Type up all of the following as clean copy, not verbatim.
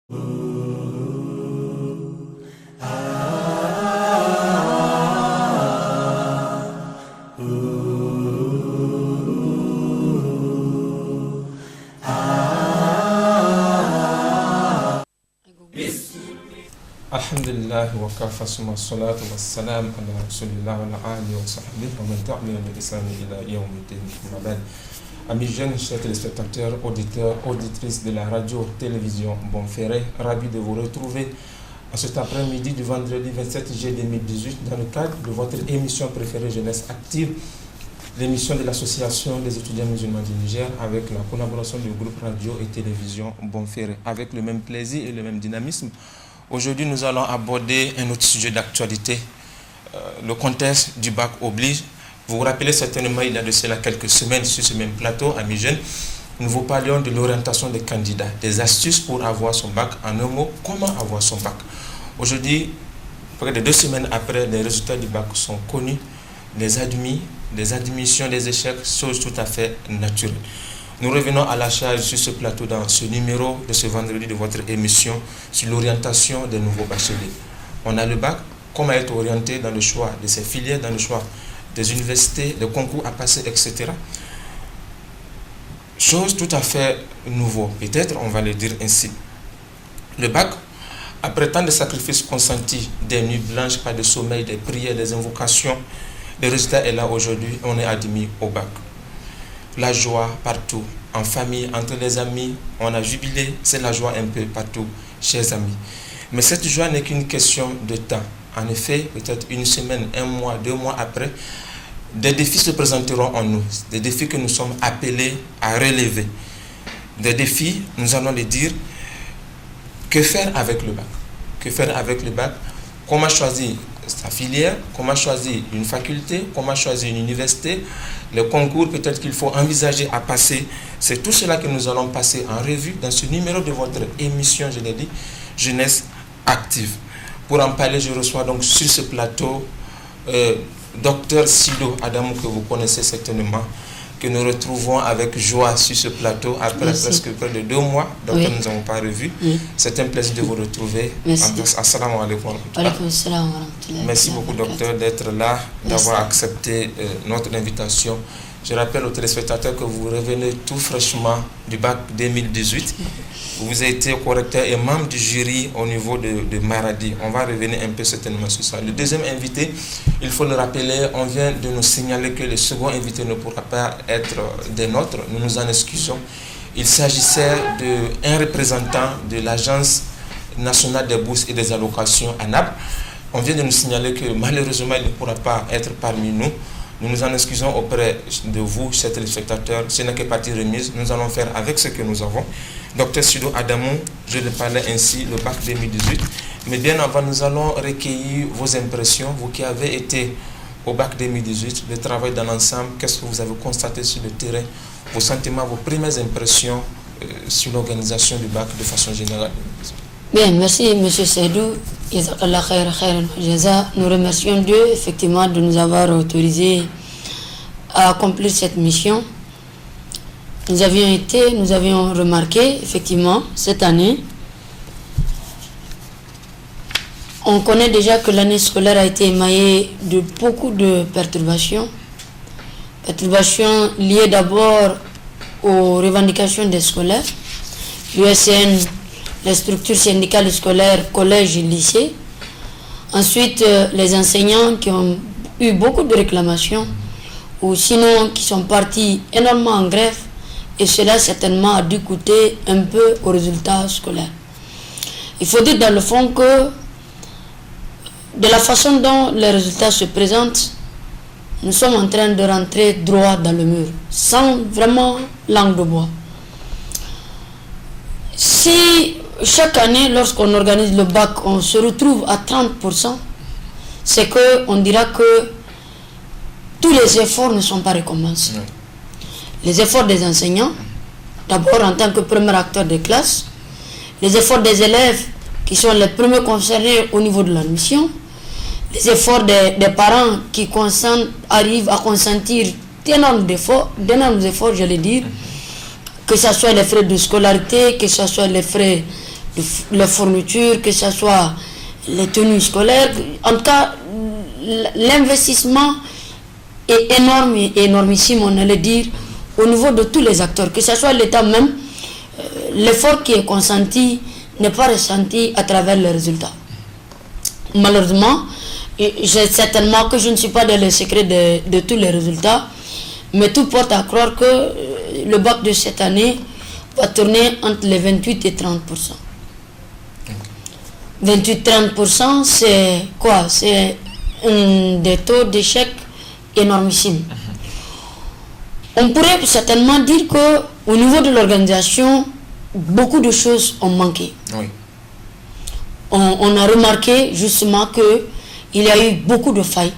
Alhamdulillah wa kafa summa salatu wa salam ala rasulillah wa ala alihi wa sahbihi wa man tabi'a bi ihsan ila yawmiddin. Amis jeunes, chers téléspectateurs, auditeurs, auditrices de la radio-télévision Bonferré, ravi de vous retrouver en cet après-midi du vendredi 27 juillet 2018 dans le cadre de votre émission préférée Jeunesse Active, l'émission de l'association des étudiants musulmans du Niger avec la collaboration du groupe radio et télévision Bonferré. Avec le même plaisir et le même dynamisme, aujourd'hui nous allons aborder un autre sujet d'actualité, le contexte du bac oblige. Vous vous rappelez certainement, il y a de cela quelques semaines sur ce même plateau, amis jeunes, nous vous parlions de l'orientation des candidats, des astuces pour avoir son bac. En un mot, comment avoir son bac. Aujourd'hui, près de 2 semaines après, les résultats du bac sont connus, les admis, les admissions, les échecs, chose tout à fait naturelle. Nous revenons à la charge sur ce plateau dans ce numéro de ce vendredi de votre émission sur l'orientation des nouveaux bacheliers. On a le bac, comment être orienté dans le choix de ses filières, dans le choix des universités, des concours à passer, etc. Chose tout à fait nouveau, peut-être on va le dire ainsi. Le bac, après tant de sacrifices consentis, des nuits blanches, pas de sommeil, des prières, des invocations, le résultat est là aujourd'hui, on est admis au bac. La joie partout, en famille, entre les amis, on a jubilé, c'est la joie un peu partout, chers amis. Mais cette joie n'est qu'une question de temps. En effet, peut-être 1 semaine, 1 mois, 2 mois après, des défis se présenteront en nous, des défis que nous sommes appelés à relever. Des défis, nous allons les dire, que faire avec le bac? Que faire avec le bac? Comment choisir sa filière? Comment choisir une faculté? Comment choisir une université? Les concours peut-être qu'il faut envisager à passer. C'est tout cela que nous allons passer en revue dans ce numéro de votre émission, je l'ai dit, Jeunesse Active. Pour en parler, je reçois donc sur ce plateau Dr Sido Adamou, que vous connaissez certainement, que nous retrouvons avec joie sur ce plateau après presque près de 2 mois, donc nous n'avons pas revu. C'est un plaisir de vous retrouver. Assalamu alaikum. Merci beaucoup, docteur, d'être là, d'avoir accepté notre invitation. Je rappelle aux téléspectateurs que vous revenez tout fraîchement du bac 2018. Vous avez été correcteur et membre du jury au niveau de Maradi. On va revenir un peu certainement sur ça. Le deuxième invité, il faut le rappeler, on vient de nous signaler que le second invité ne pourra pas être des nôtres. Nous nous en excusons. Il s'agissait d'un représentant de l'Agence nationale des bourses et des allocations ANAB. On vient de nous signaler que malheureusement, il ne pourra pas être parmi nous. Nous nous en excusons auprès de vous, chers téléspectateurs. Ce n'est que partie remise. Nous allons faire avec ce que nous avons. Docteur Sido Adamou, je le parlais ainsi, le bac 2018. Mais bien avant, nous allons recueillir vos impressions. Vous qui avez été au bac 2018, le travail dans l'ensemble, qu'est-ce que vous avez constaté sur le terrain, vos sentiments, vos premières impressions sur l'organisation du bac de façon générale. Bien, merci M. Seydou. Nous remercions Dieu effectivement de nous avoir autorisé à accomplir cette mission. Nous avions remarqué effectivement cette année, on connaît déjà que l'année scolaire a été émaillée de beaucoup de perturbations. Perturbations liées d'abord aux revendications des scolaires, l'USN, les structures syndicales scolaires, collèges et lycées. Ensuite, les enseignants qui ont eu beaucoup de réclamations, ou sinon qui sont partis énormément en grève, et cela certainement a dû coûter un peu aux résultats scolaires. Il faut dire dans le fond que, de la façon dont les résultats se présentent, nous sommes en train de rentrer droit dans le mur, sans vraiment langue de bois. Si chaque année, lorsqu'on organise le bac, on se retrouve à 30%, c'est qu'on dira que tous les efforts ne sont pas récompensés. Les efforts des enseignants, d'abord en tant que premier acteur de classe, les efforts des élèves qui sont les premiers concernés au niveau de l'admission, les efforts des parents qui arrivent à consentir d'énormes efforts, j'allais dire, que ce soit les frais de scolarité, que ce soit les frais les fournitures, que ce soit les tenues scolaires. En tout cas, l'investissement est énorme et énormissime, on allait dire, au niveau de tous les acteurs, que ce soit l'État même. L'effort qui est consenti n'est pas ressenti à travers les résultats. Malheureusement, certainement que je ne suis pas dans le secret de tous les résultats, mais tout porte à croire que le bac de cette année va tourner entre les 28 et 30%. 28-30%, c'est quoi? C'est des taux d'échec énormissimes. On pourrait certainement dire qu'au niveau de l'organisation, beaucoup de choses ont manqué. Oui. On a remarqué justement qu'il y a eu beaucoup de failles.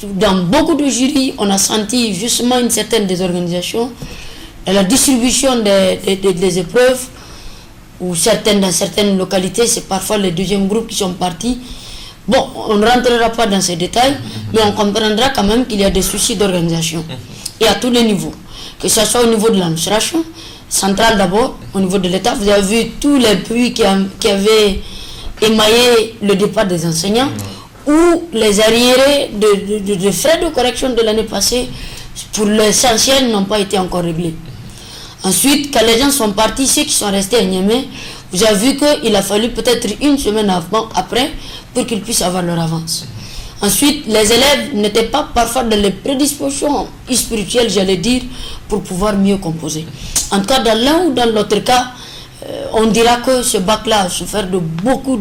Dans beaucoup de jurys, on a senti justement une certaine désorganisation. Dans la distribution des épreuves, ou dans certaines localités, c'est parfois les deuxièmes groupes qui sont partis. Bon, on ne rentrera pas dans ces détails, mais on comprendra quand même qu'il y a des soucis d'organisation. Et à tous les niveaux. Que ce soit au niveau de l'administration, centrale d'abord, au niveau de l'État. Vous avez vu tous les puits qui avaient émaillé le départ des enseignants, ou les arriérés de frais de correction de l'année passée, pour l'essentiel, n'ont pas été encore réglés. Ensuite, quand les gens sont partis, ceux qui sont restés à Niamey, vous avez vu qu'il a fallu peut-être une semaine après pour qu'ils puissent avoir leur avance. Ensuite, les élèves n'étaient pas parfois dans les prédispositions spirituelles, j'allais dire, pour pouvoir mieux composer. En tout cas, dans l'un ou dans l'autre cas, on dira que ce bac-là a souffert de beaucoup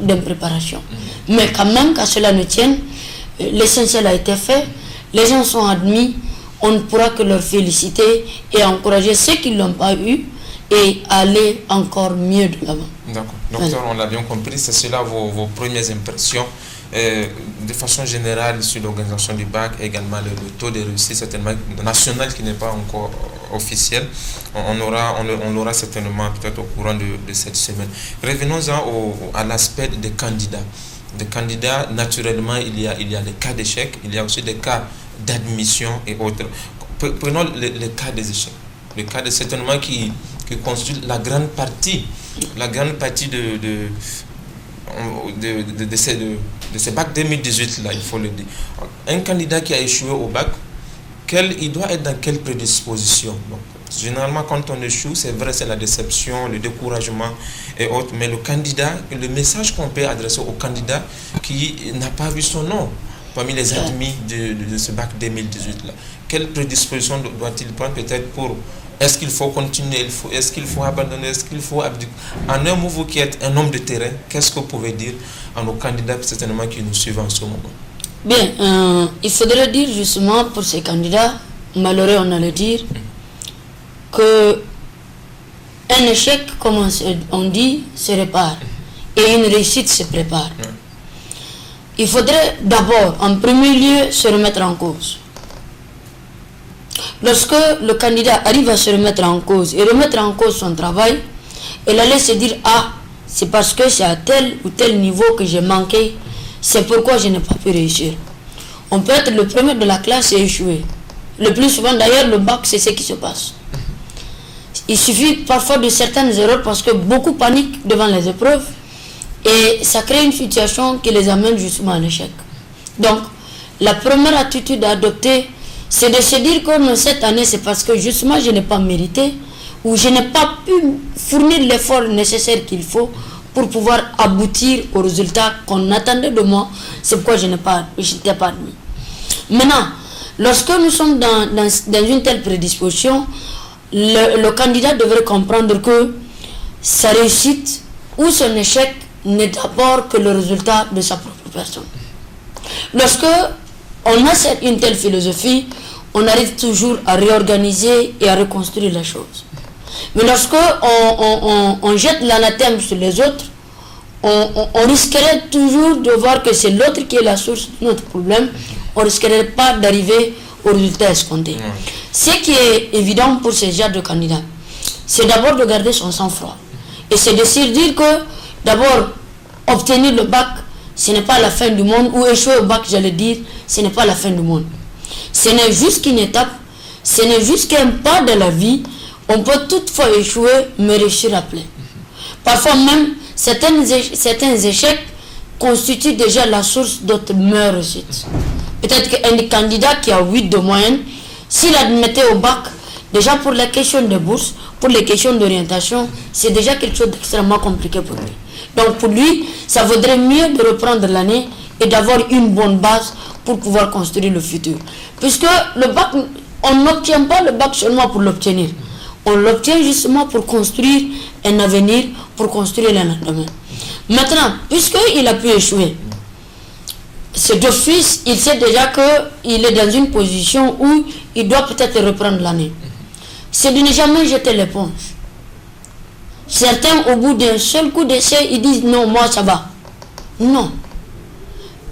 d'impréparation. Mais quand même, qu'à cela ne tienne, l'essentiel a été fait, les gens sont admis, on ne pourra que leur féliciter et encourager ceux qui ne l'ont pas eu et aller encore mieux de l'avant. D'accord. Docteur, on l'a bien compris, c'est cela vos premières impressions. De façon générale sur l'organisation du bac, également le taux de réussite certainement national qui n'est pas encore officiel. On l'aura certainement peut-être au courant de cette semaine. Revenons-en à l'aspect des candidats. Des candidats, naturellement, il y a des cas d'échec, il y a aussi des cas d'admission et autres. Prenons les cas des échecs. Le cas de certainement qui constitue la grande partie de ces bacs 2018 là, il faut le dire. Un candidat qui a échoué au bac, il doit être dans quelle prédisposition? Donc, généralement, quand on échoue, c'est vrai, c'est la déception, le découragement et autres, mais le message qu'on peut adresser au candidat qui n'a pas vu son nom parmi les admis de ce bac 2018 là, quelle prédisposition doit-il prendre peut-être pour... Est-ce qu'il faut continuer? Est-ce qu'il faut abandonner? Est-ce qu'il faut abdiquer? En un mot, vous qui êtes un homme de terrain, qu'est-ce que vous pouvez dire à nos candidats certainement qui nous suivent en ce moment? Bien, il faudrait dire justement pour ces candidats, malheureux on allait dire, que un échec, comme on dit, se répare et une réussite se prépare. Il faudrait d'abord, en premier lieu, se remettre en cause. Lorsque le candidat arrive à se remettre en cause et remettre en cause son travail, il allait se dire, ah, c'est parce que c'est à tel ou tel niveau que j'ai manqué, c'est pourquoi je n'ai pas pu réussir. On peut être le premier de la classe et échouer. Le plus souvent d'ailleurs, le bac, c'est ce qui se passe. Il suffit parfois de certaines erreurs parce que beaucoup paniquent devant les épreuves et ça crée une situation qui les amène justement à l'échec. Donc, la première attitude à adopter, c'est de se dire que cette année, c'est parce que justement je n'ai pas mérité ou je n'ai pas pu fournir l'effort nécessaire qu'il faut pour pouvoir aboutir au résultat qu'on attendait de moi. C'est pourquoi je n'étais pas admis. Maintenant, lorsque nous sommes dans une telle prédisposition, le candidat devrait comprendre que sa réussite ou son échec n'est d'abord que le résultat de sa propre personne. Lorsque on a une telle philosophie, on arrive toujours à réorganiser et à reconstruire les choses. Mais lorsque on jette l'anathème sur les autres, on risquerait toujours de voir que c'est l'autre qui est la source de notre problème. On ne risquerait pas d'arriver au résultat escompté. Ce qui est évident pour ces genres de candidats, c'est d'abord de garder son sang-froid. Et c'est de se dire que d'abord, obtenir le bac, ce n'est pas la fin du monde, ou échouer au bac, j'allais dire, ce n'est pas la fin du monde. Ce n'est juste qu'une étape, ce n'est juste qu'un pas de la vie. On peut toutefois échouer, mais réussir après. Parfois même, certains échecs constituent déjà la source d'autres meilleures réussites. Peut-être qu'un candidat qui a 8 de moyenne, s'il admettait au bac, déjà pour les questions de bourse, pour les questions d'orientation, c'est déjà quelque chose d'extrêmement compliqué pour lui. Donc pour lui, ça vaudrait mieux de reprendre l'année et d'avoir une bonne base pour pouvoir construire le futur. Puisque le bac, on n'obtient pas le bac seulement pour l'obtenir. On l'obtient justement pour construire un avenir, pour construire un lendemain. Maintenant, puisqu'il a pu échouer, c'est d'office, il sait déjà qu'il est dans une position où il doit peut-être reprendre l'année. C'est de ne jamais jeter l'éponge. Certains, au bout d'un seul coup d'essai, ils disent non, moi ça va. Non.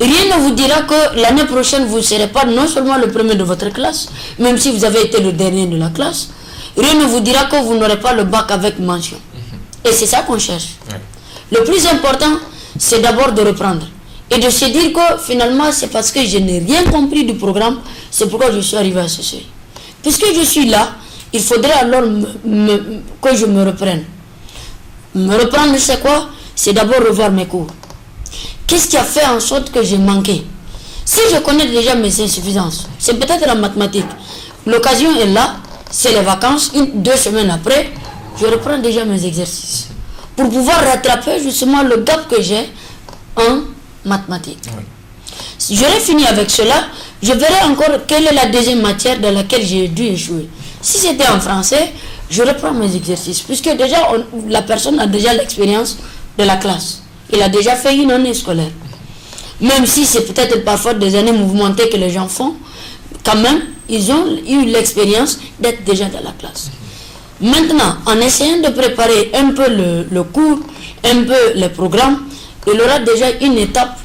Rien ne vous dira que l'année prochaine, vous ne serez pas non seulement le premier de votre classe, même si vous avez été le dernier de la classe. Rien ne vous dira que vous n'aurez pas le bac avec mention. Et c'est ça qu'on cherche. Le plus important, c'est d'abord de reprendre. Et de se dire que finalement, c'est parce que je n'ai rien compris du programme, c'est pourquoi je suis arrivé à ce seuil. Puisque je suis là, il faudrait alors que je me reprenne. Me reprendre, c'est quoi? C'est d'abord revoir mes cours. Qu'est-ce qui a fait en sorte que j'ai manqué? Si je connais déjà mes insuffisances, c'est peut-être la mathématique. L'occasion est là, c'est les vacances, 2 semaines après, je reprends déjà mes exercices. Pour pouvoir rattraper justement le gap que j'ai en mathématiques. Si j'aurais fini avec cela, je verrai encore quelle est la deuxième matière dans laquelle j'ai dû échouer. Si c'était en français, je reprends mes exercices, puisque déjà la personne a déjà l'expérience de la classe. Il a déjà fait une année scolaire. Même si c'est peut-être parfois des années mouvementées que les gens font, quand même, ils ont eu l'expérience d'être déjà dans la classe. Maintenant, en essayant de préparer un peu le cours, un peu le programme, il aura déjà une étape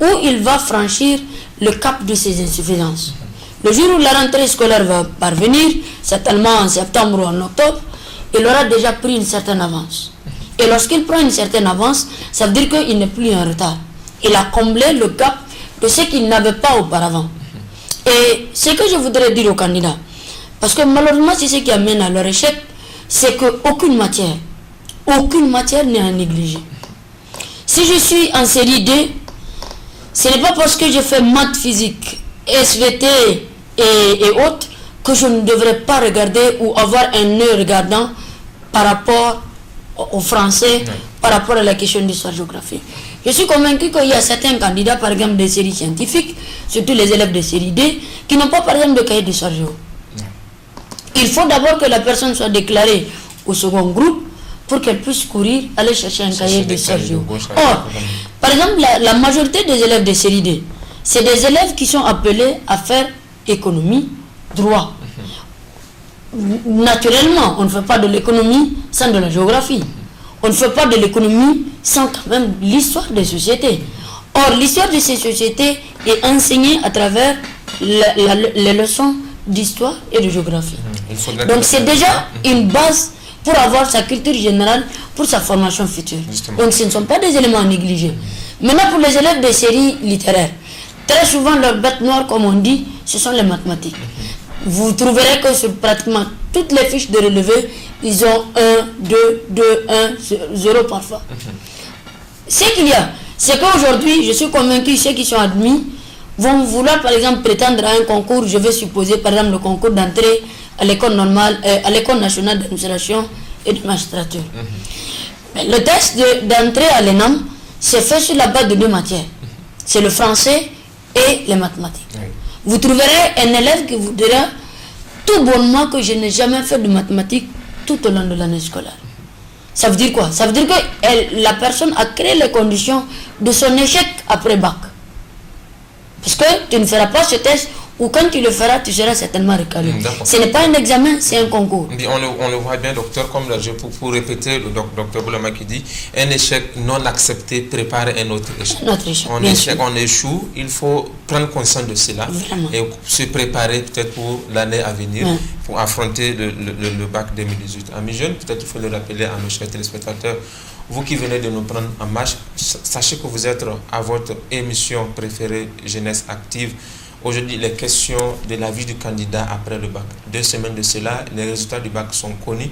où il va franchir le cap de ses insuffisances. Le jour où la rentrée scolaire va parvenir, certainement en septembre ou en octobre, il aura déjà pris une certaine avance. Et lorsqu'il prend une certaine avance, ça veut dire qu'il n'est plus en retard. Il a comblé le gap de ce qu'il n'avait pas auparavant. Et ce que je voudrais dire aux candidats, parce que malheureusement c'est ce qui amène à leur échec, c'est qu'aucune matière n'est à négliger. Si je suis en série D, ce n'est pas parce que je fais maths, physique, SVT et autres que je ne devrais pas regarder ou avoir un œil regardant par rapport au français, par rapport à la question d'histoire-géographie. Je suis convaincu qu'il y a certains candidats, par exemple des séries scientifiques, surtout les élèves de série D, qui n'ont pas par exemple de cahier d'histoire-géo. Il faut d'abord que la personne soit déclarée au second groupe pour qu'elle puisse courir, aller chercher un cahier d'histoire-géo. Or, par exemple, la majorité des élèves de série D, c'est des élèves qui sont appelés à faire économie, droit. Naturellement, on ne fait pas de l'économie sans de la géographie. On ne fait pas de l'économie sans quand même l'histoire des sociétés. Or, l'histoire de ces sociétés est enseignée à travers les leçons d'histoire et de géographie. Donc, c'est déjà une base pour avoir sa culture générale, pour sa formation future. Justement. Donc, ce ne sont pas des éléments à négliger. Maintenant, pour les élèves des séries littéraires, très souvent, leur bête noire, comme on dit, ce sont les mathématiques. Vous trouverez que sur pratiquement toutes les fiches de relevé, ils ont 1, 2, 2, 1, 0 parfois. Ce qu'il y a, c'est qu'aujourd'hui, je suis convaincu, ceux qui sont admis vont vouloir par exemple prétendre à un concours, je vais supposer par exemple le concours d'entrée à l'école normale, à l'école nationale d'administration et de magistrature. Mais le test d'entrée à l'ENAM, c'est fait sur la base de 2 matières. C'est le français et les mathématiques. Vous trouverez un élève qui vous dira tout bonnement que je n'ai jamais fait de mathématiques tout au long de l'année scolaire. Ça veut dire quoi? Ça veut dire que la personne a créé les conditions de son échec après bac. Parce que tu ne feras pas ce test, ou quand tu le feras, tu seras certainement recalé. Ce n'est pas un examen, c'est un concours. On le voit bien, docteur, comme pour répéter le docteur Boulama qui dit, un échec non accepté prépare un autre échec. On échoue, il faut prendre conscience de cela. Vraiment. Et se préparer peut-être pour l'année à venir, pour affronter le bac 2018. Amis jeunes, peut-être il faut le rappeler à nos chers téléspectateurs. Vous qui venez de nous prendre en marche, sachez que vous êtes à votre émission préférée Jeunesse Active. Aujourd'hui, les questions de la vie du candidat après le bac. 2 semaines de cela, les résultats du bac sont connus.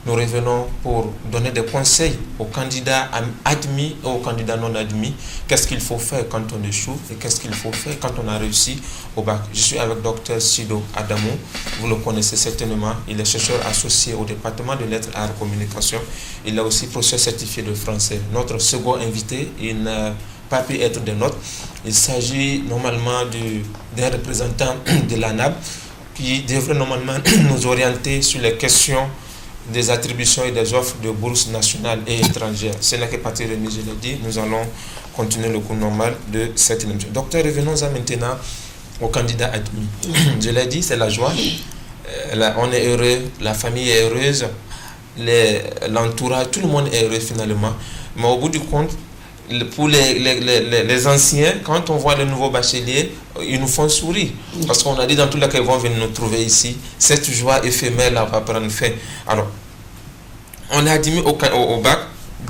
nous revenons pour donner des conseils aux candidats admis et aux candidats non admis. Qu'est-ce qu'il faut faire quand on échoue et qu'est-ce qu'il faut faire quand on a réussi au bac. Je suis avec Dr Sido Adamou, vous le connaissez certainement, il est chercheur associé au département de lettres, arts et communication. Il est aussi professeur certifié de français. Notre second invité, il n'a pas pu être de nôtres. Il s'agit normalement d'un représentant de l'ANAB qui devrait normalement nous orienter sur les questions des attributions et des offres de bourses nationales et étrangères. Ce n'est que partie remise, je l'ai dit. Nous allons continuer le cours normal de cette émission. Docteur, revenons-en maintenant aux candidats admis. Je l'ai dit, c'est la joie. On est heureux, la famille est heureuse, l'entourage, tout le monde est heureux finalement. Mais au bout du compte, pour les anciens, quand on voit les nouveaux bacheliers, ils nous font sourire. Parce qu'on a dit dans tous les cas, ils vont venir nous trouver ici. Cette joie éphémère là va prendre fin. Alors, on est admis au bac.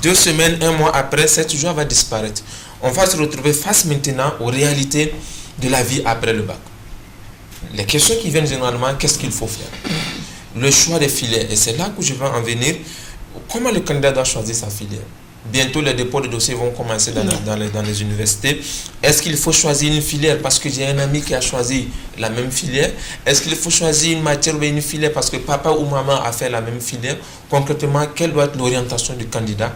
2 semaines, 1 mois après, cette joie va disparaître. On va se retrouver face maintenant aux réalités de la vie après le bac. Les questions qui viennent généralement, qu'est-ce qu'il faut faire? Le choix des filières. Et c'est là que je vais en venir. Comment le candidat doit choisir sa filière? Bientôt, les dépôts de dossiers vont commencer dans les universités. Est-ce qu'il faut choisir une filière parce que j'ai un ami qui a choisi la même filière? Est-ce qu'il faut choisir une matière ou une filière parce que papa ou maman a fait la même filière? Concrètement, quelle doit être l'orientation du candidat?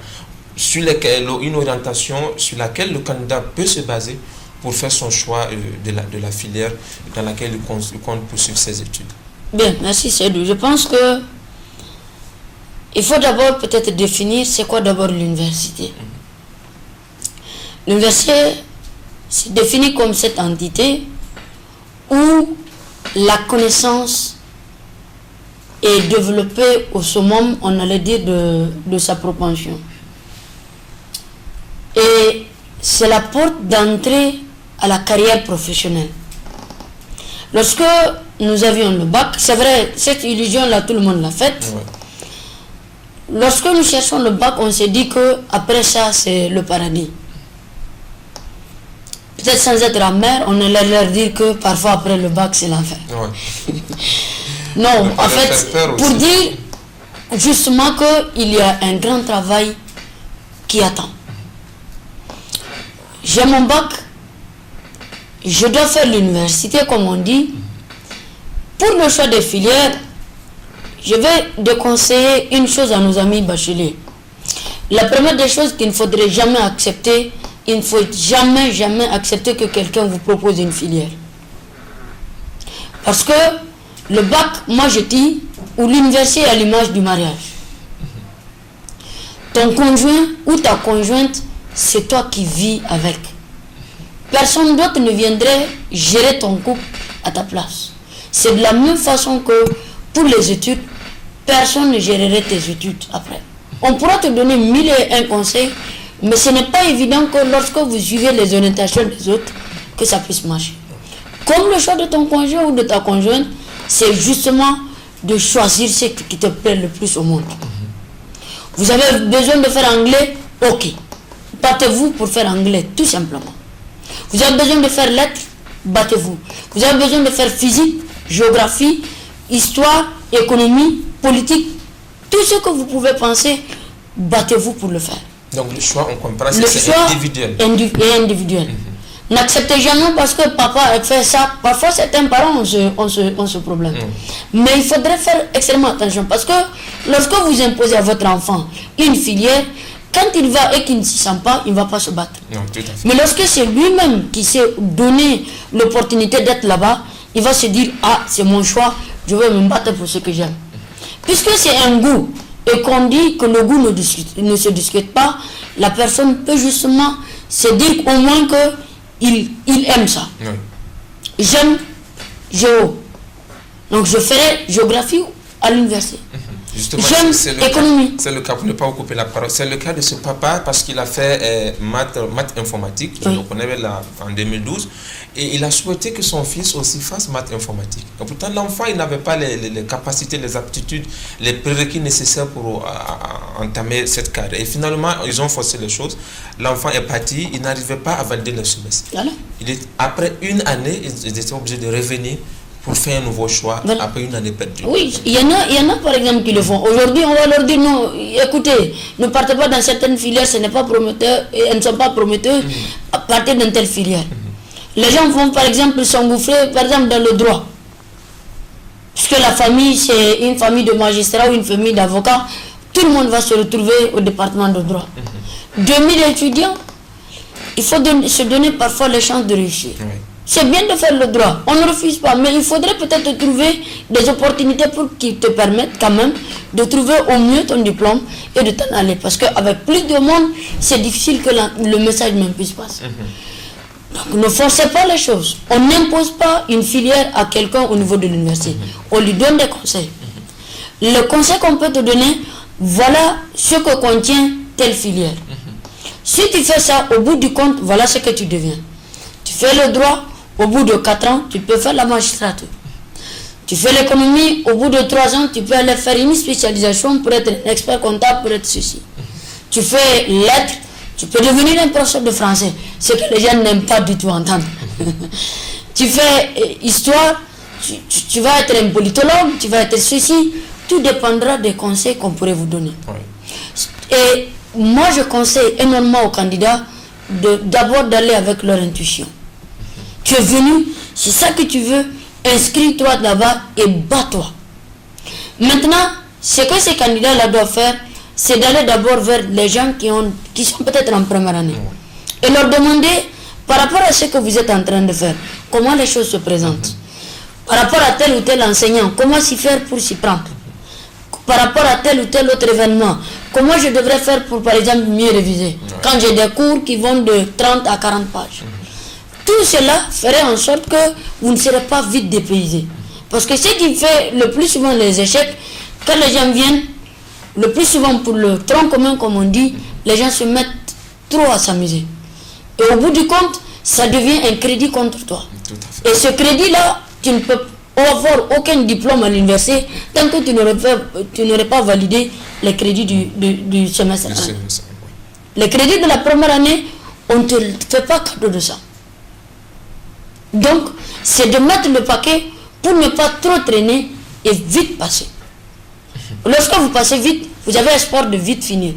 Une orientation sur laquelle le candidat peut se baser pour faire son choix de la filière dans laquelle il compte poursuivre ses études. Bien, merci Seydou. Je pense que il faut d'abord peut-être définir c'est quoi d'abord l'université. L'université c'est défini comme cette entité où la connaissance est développée au summum, on allait dire, de sa propension. Et c'est la porte d'entrée à la carrière professionnelle. Lorsque nous avions le bac, c'est vrai, cette illusion-là, tout le monde l'a faite. Ouais. Lorsque nous cherchons le bac, on s'est dit que après ça, c'est le paradis. Peut-être sans être amer, on allait leur dire que parfois après le bac, c'est l'enfer. Ouais. Non, en fait, pour dire justement qu'il y a un grand travail qui attend. J'ai mon bac, je dois faire l'université, comme on dit. Pour le choix des filières, je vais déconseiller une chose à nos amis bacheliers. La première des choses qu'il ne faudrait jamais accepter, il ne faut jamais accepter que quelqu'un vous propose une filière. Parce que le bac, moi je dis, ou l'université est à l'image du mariage. Ton conjoint ou ta conjointe, c'est toi qui vis avec. Personne d'autre ne viendrait gérer ton couple à ta place. C'est de la même façon que pour les études, personne ne gérerait tes études après. On pourra te donner 1001 conseils, mais ce n'est pas évident que lorsque vous suivez les orientations des autres, que ça puisse marcher. Comme le choix de ton conjoint ou de ta conjointe, c'est justement de choisir ce qui te plaît le plus au monde. Vous avez besoin de faire anglais, ok. Battez-vous pour faire anglais, tout simplement. Vous avez besoin de faire lettres, battez-vous. Vous avez besoin de faire physique, géographie, histoire, économie, politique, tout ce que vous pouvez penser, battez-vous pour le faire. Donc le choix, on comprend, c'est individuel. Individuel. N'acceptez jamais parce que papa a fait ça. Parfois certains parents ont ce problème. Mais il faudrait faire extrêmement attention parce que lorsque vous imposez à votre enfant une filière, quand il va et qu'il ne s'y sent pas, il ne va pas se battre. Non, tout à fait. Mais lorsque c'est lui-même qui s'est donné l'opportunité d'être là-bas, il va se dire, ah, c'est mon choix, je vais me battre pour ce que j'aime. Puisque c'est un goût, et qu'on dit que le goût ne se discute pas, la personne peut justement se dire au moins qu'il aime ça. Oui. J'aime géo. Donc je ferai géographie à l'université. J'aime économie. C'est le cas, pour ne pas vous couper la parole, c'est le cas de ce papa parce qu'il a fait maths informatique, je le connais là en 2012, et il a souhaité que son fils aussi fasse maths informatique. Et pourtant l'enfant, il n'avait pas les capacités, les aptitudes, les prérequis nécessaires pour entamer cette carrière. Et finalement, ils ont forcé les choses. L'enfant est parti, il n'arrivait pas à valider le semestre. Après une année, ils étaient obligés de revenir pour faire un nouveau choix après une année perdue. Oui, il y en a par exemple qui le font. Aujourd'hui, on va leur dire non, écoutez, ne partez pas dans certaines filières, ce n'est pas prometteur, et elles ne sont pas prometteuses, à partir d'une telle filière. Les gens vont par exemple s'engouffrer, par exemple dans le droit. Puisque la famille, c'est une famille de magistrats ou une famille d'avocats, tout le monde va se retrouver au département de droit. 2000 étudiants, il faut se donner parfois les chances de réussir. Oui. C'est bien de faire le droit, on ne refuse pas, mais il faudrait peut-être trouver des opportunités pour qui te permettent quand même de trouver au mieux ton diplôme et de t'en aller. Parce qu'avec plus de monde, c'est difficile que le message même puisse passer. Donc ne forcez pas les choses. On n'impose pas une filière à quelqu'un au niveau de l'université. On lui donne des conseils. Le conseil qu'on peut te donner, voilà ce que contient telle filière. Si tu fais ça, au bout du compte, voilà ce que tu deviens. Tu fais le droit, au bout de 4 ans, tu peux faire la magistrature. Tu fais l'économie, au bout de 3 ans, tu peux aller faire une spécialisation pour être un expert comptable, pour être ceci. Tu fais lettres, tu peux devenir un professeur de français, ce que les gens n'aiment pas du tout entendre. Tu fais histoire, tu vas être un politologue, tu vas être ceci, tout dépendra des conseils qu'on pourrait vous donner. Oui. Et moi, je conseille énormément aux candidats d'abord d'aller avec leur intuition. Tu es venu, c'est ça que tu veux, inscris-toi là-bas et bats-toi. Maintenant, ce que ces candidats-là doivent faire, c'est d'aller d'abord vers les gens qui sont peut-être en première année. Et leur demander, par rapport à ce que vous êtes en train de faire, comment les choses se présentent. Par rapport à tel ou tel enseignant, comment s'y faire pour s'y prendre. Par rapport à tel ou tel autre événement, comment je devrais faire pour, par exemple, mieux réviser. Quand j'ai des cours qui vont de 30 à 40 pages. Tout cela ferait en sorte que vous ne serez pas vite dépaysé. Parce que ce qui fait le plus souvent les échecs, quand les gens viennent, le plus souvent pour le tronc commun, comme on dit, les gens se mettent trop à s'amuser. Et au bout du compte, ça devient un crédit contre toi. Et ce crédit-là, tu ne peux avoir aucun diplôme à l'université tant que tu n'aurais pas validé les crédits du semestre. Les crédits de la première année, on ne te fait pas cadeau de ça. Donc, c'est de mettre le paquet pour ne pas trop traîner et vite passer. Lorsque vous passez vite, vous avez espoir de vite finir.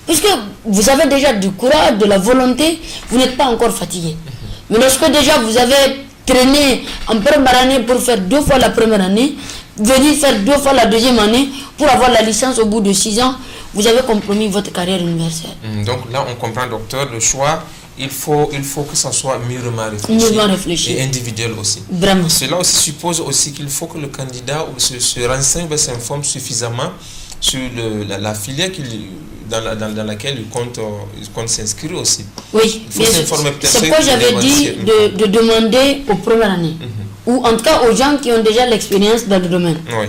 Puisque vous avez déjà du courage, de la volonté, vous n'êtes pas encore fatigué. Mais lorsque déjà vous avez traîné en première année pour faire 2 fois la première année, venir faire 2 fois la deuxième année pour avoir la licence au bout de 6 ans, vous avez compromis votre carrière universitaire. Donc là, on comprend, docteur, le choix, il faut que ça soit mûrement réfléchi. Et individuel aussi. Vraiment. Cela aussi suppose aussi qu'il faut que le candidat se renseigne, s'informe suffisamment sur la filière dans laquelle il compte s'inscrire aussi. Oui, c'est quoi j'avais dit de demander aux premières années, ou en tout cas aux gens qui ont déjà l'expérience dans le domaine. Oui.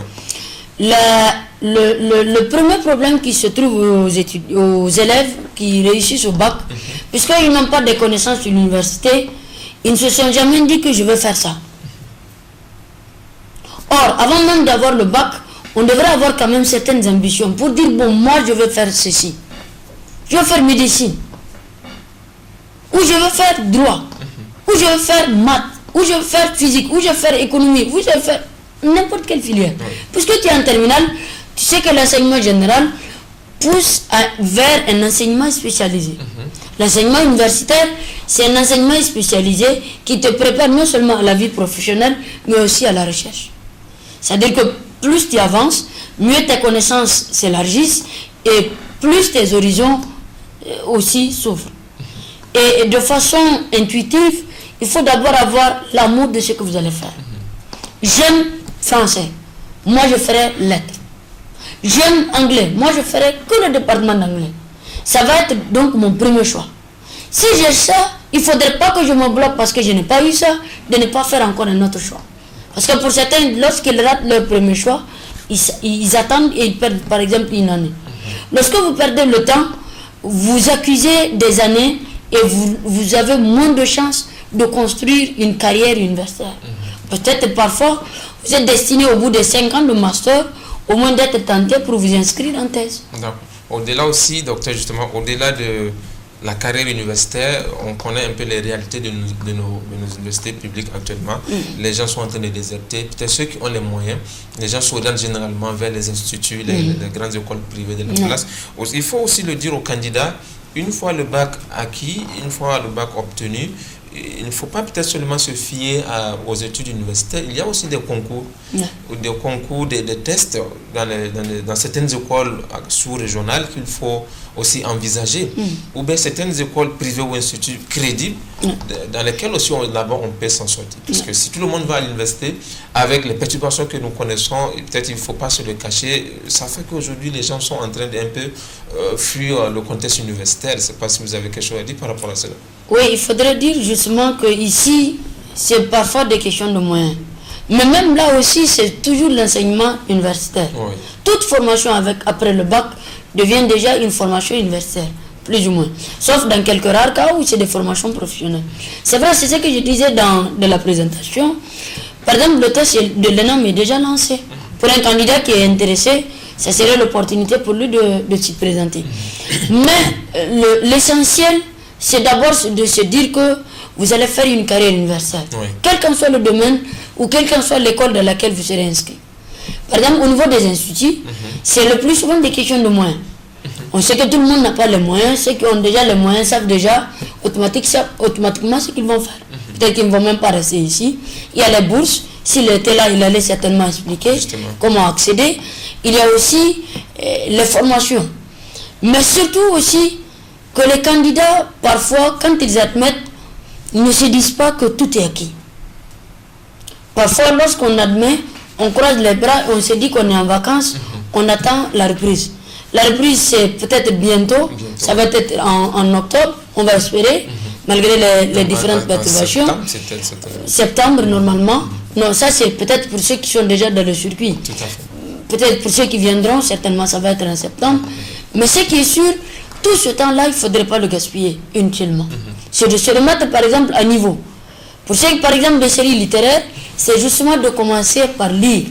Le premier problème qui se trouve aux élèves qui réussissent au bac, puisqu'ils n'ont pas de connaissances sur l'université, ils ne se sont jamais dit que je vais faire ça. Or, avant même d'avoir le bac, on devrait avoir quand même certaines ambitions pour dire, bon, moi je vais faire ceci. Je vais faire médecine. Ou je vais faire droit. Ou je vais faire maths. Ou je vais faire physique. Ou je vais faire économie. Ou je vais faire n'importe quelle filière. Puisque tu es en terminale, tu sais que l'enseignement général pousse vers un enseignement spécialisé. L'enseignement universitaire, c'est un enseignement spécialisé qui te prépare non seulement à la vie professionnelle, mais aussi à la recherche. C'est-à-dire que plus tu avances, mieux tes connaissances s'élargissent et plus tes horizons aussi s'ouvrent. Et de façon intuitive, il faut d'abord avoir l'amour de ce que vous allez faire. J'aime français, moi je ferai lettres. J'aime anglais, moi je ferai que le département d'anglais. Ça va être donc mon premier choix. Si j'ai ça, il ne faudrait pas que je me bloque parce que je n'ai pas eu ça, de ne pas faire encore un autre choix. Parce que pour certains, lorsqu'ils ratent leur premier choix, ils attendent et ils perdent par exemple une année. Lorsque vous perdez le temps, vous accusez des années et vous avez moins de chances de construire une carrière universitaire. Peut-être parfois, vous êtes destiné au bout de 5 ans de master, au moins d'être tenté pour vous inscrire en thèse. Au-delà aussi, docteur, justement, au-delà de la carrière universitaire, on connaît un peu les réalités de nos universités publiques actuellement. Les gens sont en train de déserter. Peut-être ceux qui ont les moyens, les gens s'orientent généralement vers les instituts, les grandes écoles privées de la place. Il faut aussi le dire aux candidats, une fois le bac acquis, une fois le bac obtenu, il ne faut pas peut-être seulement se fier aux études universitaires. Il y a aussi des concours, des tests dans certaines écoles sous-régionales qu'il faut aussi envisager. Ou bien certaines écoles privées ou instituts crédibles dans lesquels aussi là-bas on peut s'en sortir. Parce que si tout le monde va à l'université avec les perturbations que nous connaissons, peut-être il ne faut pas se le cacher, ça fait qu'aujourd'hui les gens sont en train d'un peu fuir le contexte universitaire. Je ne sais pas si vous avez quelque chose à dire par rapport à cela. Oui, il faudrait dire justement que ici, c'est parfois des questions de moyens. Mais même là aussi, c'est toujours l'enseignement universitaire. Oui. Toute formation après le bac devient déjà une formation universitaire, plus ou moins. Sauf dans quelques rares cas où c'est des formations professionnelles. C'est vrai, c'est ce que je disais dans la présentation. Par exemple, le test de l'ENAM est déjà lancé. Pour un candidat qui est intéressé, ça serait l'opportunité pour lui de s'y présenter. Mais l'essentiel, c'est d'abord de se dire que vous allez faire une carrière universitaire. Oui. Quel qu'en soit le domaine ou quelle qu'en soit l'école dans laquelle vous serez inscrit. Par exemple, au niveau des instituts, c'est le plus souvent des questions de moyens. On sait que tout le monde n'a pas les moyens. Ceux qui ont déjà les moyens savent déjà automatiquement ce qu'ils vont faire. Peut-être qu'ils ne vont même pas rester ici. Il y a les bourses. S'il était là, il allait certainement expliquer comment accéder. Il y a aussi les formations. Mais surtout aussi que les candidats, parfois, quand ils admettent, ils ne se disent pas que tout est acquis. Parfois, lorsqu'on admet, on croise les bras et on se dit qu'on est en vacances, on attend la reprise. La reprise, c'est peut-être bientôt, ça va être en octobre, on va espérer, malgré les différentes perturbations. Septembre, normalement. Non, ça c'est peut-être pour ceux qui sont déjà dans le circuit. Tout à fait. Peut-être pour ceux qui viendront, certainement ça va être en septembre. Mais ce qui est sûr, tout ce temps-là, il ne faudrait pas le gaspiller inutilement. C'est de se remettre par exemple à niveau. Pour ceux qui, par exemple, des séries littéraires, c'est justement de commencer par lire.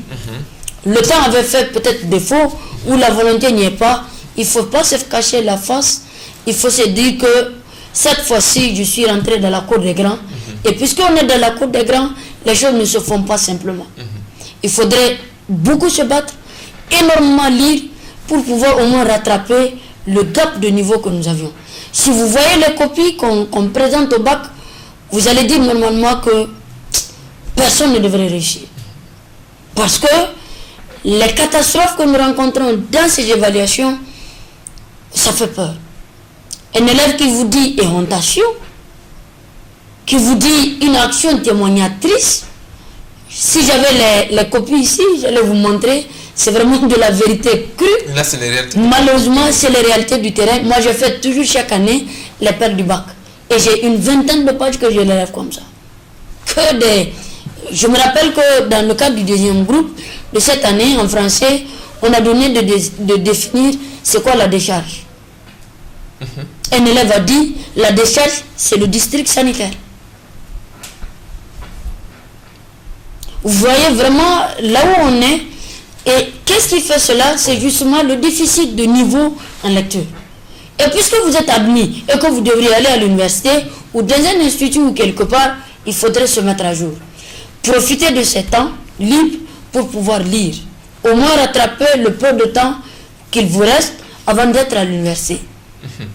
Le temps avait fait peut-être défaut, ou la volonté n'y est pas. Il ne faut pas se cacher la face. Il faut se dire que cette fois-ci, je suis rentré dans la cour des grands. Et puisqu'on est dans la cour des grands, les choses ne se font pas simplement. Il faudrait beaucoup se battre, énormément lire, pour pouvoir au moins rattraper le gap de niveau que nous avions. Si vous voyez les copies qu'on présente au bac, vous allez dire normalement que personne ne devrait réussir. Parce que les catastrophes que nous rencontrons dans ces évaluations, ça fait peur. Un élève qui vous dit éhontation, qui vous dit une action témoignatrice, si j'avais les copies ici, j'allais vous montrer, c'est vraiment de la vérité crue. Là, c'est les réalités. Malheureusement, c'est les réalités du terrain. Moi, je fais toujours chaque année les perles du bac. Et j'ai une vingtaine de pages que je lève comme ça. Je me rappelle que dans le cadre du deuxième groupe de cette année, en français, on a donné de définir c'est quoi la décharge. Un élève a dit, la décharge, c'est le district sanitaire. Vous voyez vraiment là où on est. Et qu'est-ce qui fait cela? C'est justement le déficit de niveau en lecture. Et puisque vous êtes admis et que vous devriez aller à l'université ou dans un institut ou quelque part, il faudrait se mettre à jour. Profitez de ces temps libres pour pouvoir lire. Au moins rattraper le peu de temps qu'il vous reste avant d'être à l'université.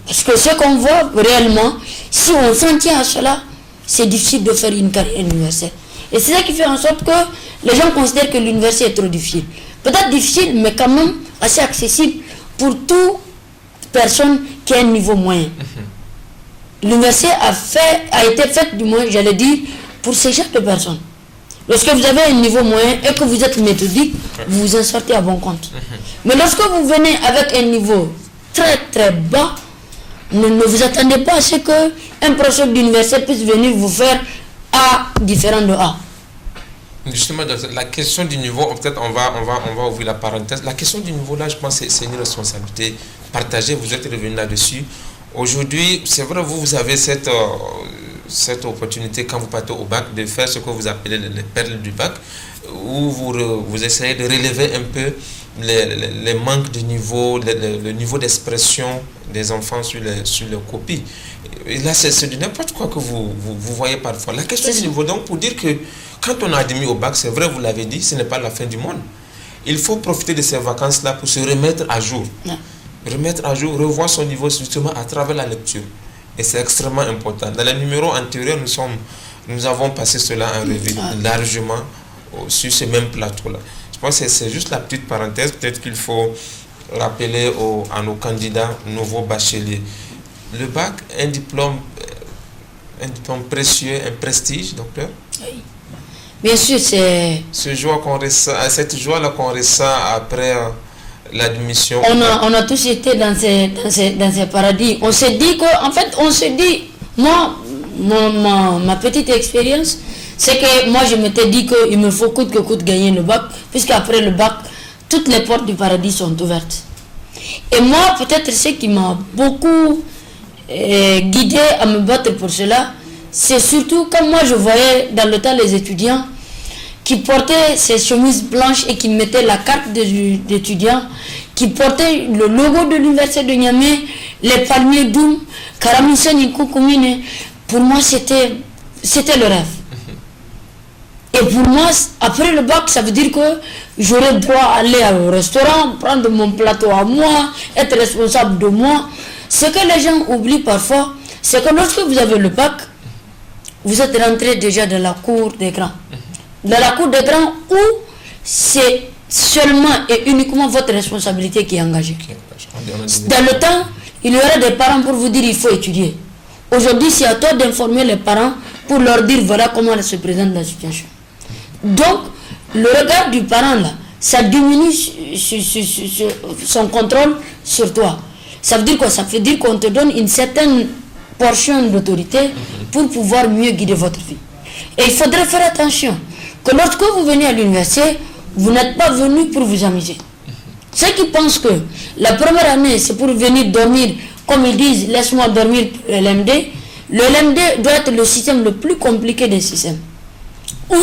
Parce que ce qu'on voit réellement, si on s'en tient à cela, c'est difficile de faire une carrière universitaire. Et c'est ça qui fait en sorte que les gens considèrent que l'université est trop difficile. Peut-être difficile, mais quand même assez accessible pour toute personne qui a un niveau moyen. L'université a été faite, du moins, j'allais dire, pour ces genres de personnes. Lorsque vous avez un niveau moyen et que vous êtes méthodique, vous vous en sortez à bon compte. Mais lorsque vous venez avec un niveau très très bas, ne vous attendez pas à ce qu'un professeur d'université puisse venir vous faire A différent de A. Justement, la question du niveau, peut-être on va ouvrir la parenthèse. La question du niveau, là, je pense que c'est une responsabilité partagée. Vous êtes revenu là-dessus. Aujourd'hui, c'est vrai, vous avez cette opportunité, quand vous partez au bac, de faire ce que vous appelez les perles du bac, où vous essayez de relever un peu les manques de niveau, le niveau d'expression des enfants sur les copies. Et là, c'est de n'importe quoi que vous voyez parfois. La question du niveau, donc, pour dire que quand on a admis au bac, c'est vrai, vous l'avez dit, ce n'est pas la fin du monde. Il faut profiter de ces vacances-là pour se remettre à jour. Ouais. Remettre à jour, revoir son niveau justement à travers la lecture. Et c'est extrêmement important. Dans les numéros antérieurs, nous avons passé cela en revue largement sur ce même plateau-là. Je pense que c'est juste la petite parenthèse. Peut-être qu'il faut rappeler à nos candidats nouveaux bacheliers. Le bac, un diplôme précieux, un prestige, docteur. Oui. Bien sûr, c'est... Cette joie-là qu'on ressent après l'admission. On a tous été dans ces paradis. On s'est dit moi, ma petite expérience, c'est que moi je m'étais dit qu'il me faut coûte que coûte gagner le bac, puisqu'après le bac, toutes les portes du paradis sont ouvertes. Et moi, peut-être ce qui m'a beaucoup guidé à me battre pour cela, c'est surtout quand moi je voyais dans le temps les étudiants qui portaient ces chemises blanches et qui mettaient la carte d'étudiant, qui portaient le logo de l'université de Niamey, les palmiers d'Oum, Karamisen Koukoumine. Pour moi, c'était le rêve. Et pour moi, après le bac, ça veut dire que j'aurais droit à aller au restaurant, prendre mon plateau à moi, être responsable de moi. Ce que les gens oublient parfois, c'est que lorsque vous avez le bac, vous êtes rentré déjà dans la cour des grands. Dans la cour des grands où c'est seulement et uniquement votre responsabilité qui est engagée. Dans le temps, il y aura des parents pour vous dire il faut étudier. Aujourd'hui, c'est à toi d'informer les parents pour leur dire voilà comment se présente la situation. Donc, le regard du parent là, ça diminue son contrôle sur toi. Ça veut dire quoi? Ça veut dire qu'on te donne une certaine portion d'autorité pour pouvoir mieux guider votre vie. Et il faudrait faire attention que lorsque vous venez à l'université, vous n'êtes pas venu pour vous amuser. Ceux qui pensent que la première année, c'est pour venir dormir, comme ils disent, laisse-moi dormir le LMD. Le LMD doit être le système le plus compliqué des systèmes. Où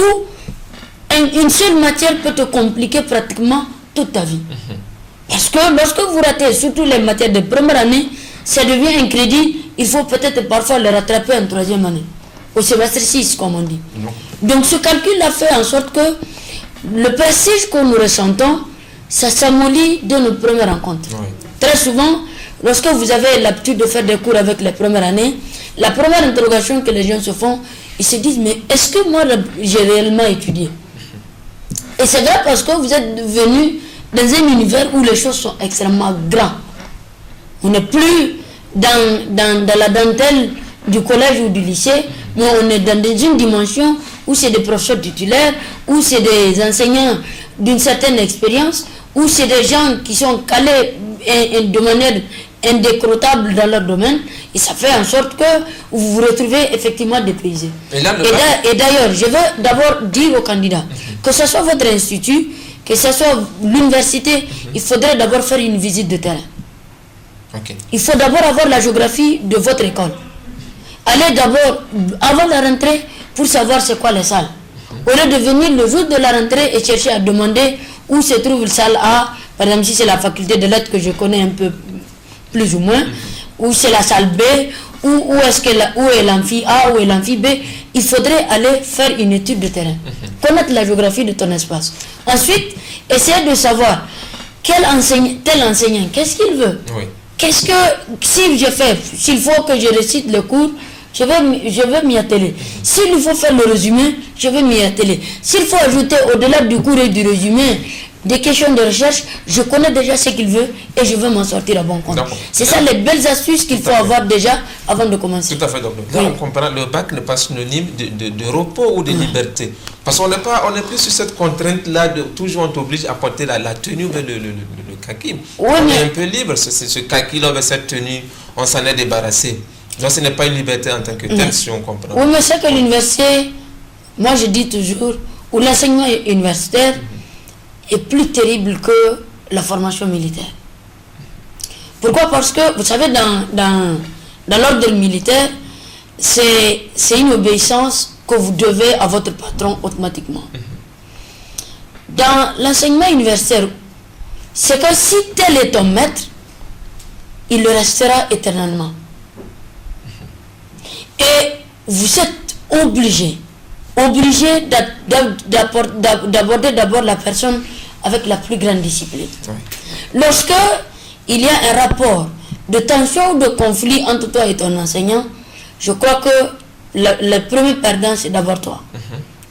une seule matière peut te compliquer pratiquement toute ta vie. Parce que lorsque vous ratez surtout les matières de première année, ça devient un crédit, il faut peut-être parfois le rattraper en troisième année. Au semestre 6, comme on dit. Non. Donc ce calcul a fait en sorte que le prestige que nous ressentons, ça s'amollit de nos premières rencontres. Oui. Très souvent, lorsque vous avez l'habitude de faire des cours avec les premières années, la première interrogation que les gens se font, ils se disent, mais est-ce que moi j'ai réellement étudié? Et c'est vrai parce que vous êtes venu dans un univers où les choses sont extrêmement grandes. On n'est plus dans la dentelle du collège ou du lycée, mais on est dans une dimension où c'est des professeurs titulaires, où c'est des enseignants d'une certaine expérience, où c'est des gens qui sont calés de manière indécrottable dans leur domaine, et ça fait en sorte que vous vous retrouvez effectivement dépaysé. Et d'ailleurs, je veux d'abord dire aux candidats, que ce soit votre institut, que ce soit l'université, il faudrait d'abord faire une visite de terrain. Okay. Il faut d'abord avoir la géographie de votre école. Allez d'abord, avant la rentrée, pour savoir c'est quoi les salles. Au lieu de venir le jour de la rentrée et chercher à demander où se trouve la salle A, par exemple si c'est la faculté de lettres que je connais un peu plus ou moins, où c'est la salle B, où est l'amphi A, où est l'amphi B, il faudrait aller faire une étude de terrain. Connaître la géographie de ton espace. Ensuite, essayer de savoir tel enseignant, qu'est-ce qu'il veut. Oui. Qu'est-ce que, s'il faut que je récite le cours, je vais m'y atteler. S'il faut faire le résumé, je vais m'y atteler. S'il faut ajouter au-delà du cours et du résumé des questions de recherche, je connais déjà ce qu'il veut et je veux m'en sortir à bon compte. C'est ça les belles astuces qu'il faut avoir déjà avant de commencer. Tout à fait, docteur. Là, on comprend, le bac n'est pas synonyme de repos ou de liberté. Parce qu'on n'est plus sur cette contrainte-là de toujours on t'oblige à porter la tenue, le kaki. Oui, on est un peu libre, ce kaki-là, avec cette tenue, on s'en est débarrassé. Donc ce n'est pas une liberté en tant que telle, si on comprend. Oui, mais c'est que l'université, moi je dis toujours, où l'enseignement universitaire est plus terrible que la formation militaire. Pourquoi? Parce que, vous savez, dans l'ordre militaire, c'est une obéissance que vous devez à votre patron automatiquement. Dans l'enseignement universitaire, c'est que si tel est ton maître, il le restera éternellement. Et vous êtes obligé d'aborder d'abord la personne avec la plus grande discipline. Lorsque il y a un rapport de tension ou de conflit entre toi et ton enseignant, je crois que le premier perdant, c'est d'abord toi.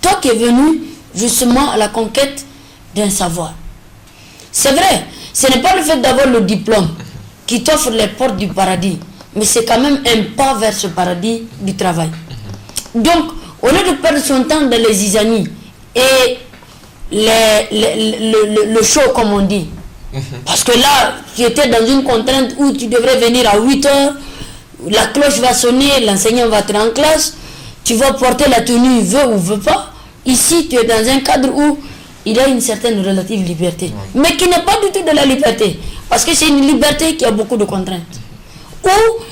Toi qui es venu justement à la conquête d'un savoir. C'est vrai, ce n'est pas le fait d'avoir le diplôme qui t'offre les portes du paradis, mais c'est quand même un pas vers ce paradis du travail. Donc, au lieu de perdre son temps dans les zizanies et le show, comme on dit, parce que là, tu étais dans une contrainte où tu devrais venir à 8 heures, la cloche va sonner, l'enseignant va entrer en classe, tu vas porter la tenue, veut ou veut pas. Ici, tu es dans un cadre où il y a une certaine relative liberté, mais qui n'est pas du tout de la liberté, parce que c'est une liberté qui a beaucoup de contraintes. Ou,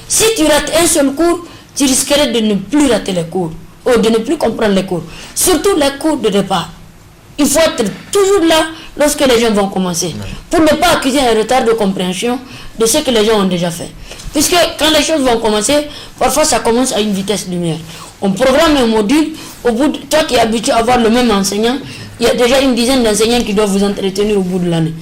si tu rates un seul cours, tu risquerais de ne plus rater les cours, ou de ne plus comprendre les cours, surtout les cours de départ. Il faut être toujours là lorsque les gens vont commencer, pour ne pas accuser un retard de compréhension de ce que les gens ont déjà fait. Puisque quand les choses vont commencer, parfois ça commence à une vitesse lumière. On programme un module, au bout de, toi qui es habitué à avoir le même enseignant, il y a déjà une dizaine d'enseignants qui doivent vous entretenir au bout de l'année.